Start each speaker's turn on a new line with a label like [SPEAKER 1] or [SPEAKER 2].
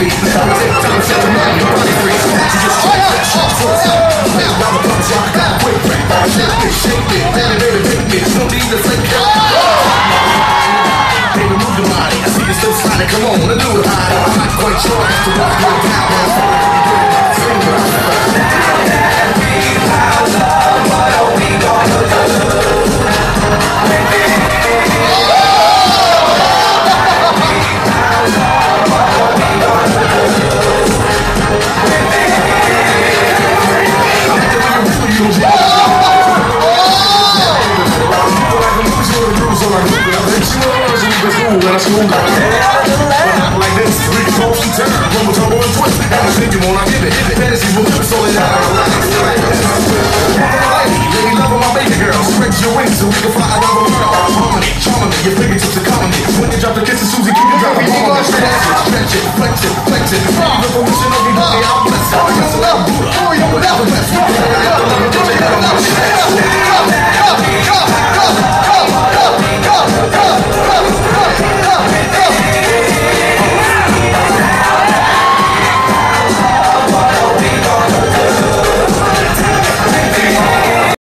[SPEAKER 1] feet. Take time to remind your body freeze. You just check that shit first. Play around the clubs, y'all got quick break. Shake it, baby, baby, baby. No need to think. Baby, move your body. I see you still sliding. Come on, let's do it high. I'm not quite sure I have to walk you down. What are we gonna do? Like this, we can go from turn, rumble, tumble, and twist. And I think you wanna hit it, fantasy will never slow it down. Lady love my baby girl, stretch your wings so we can fly around the world. Harmony, charming, your fingertips are calling me. When you drop the kiss of Susie, keep it dropping. Stretch it, flex it.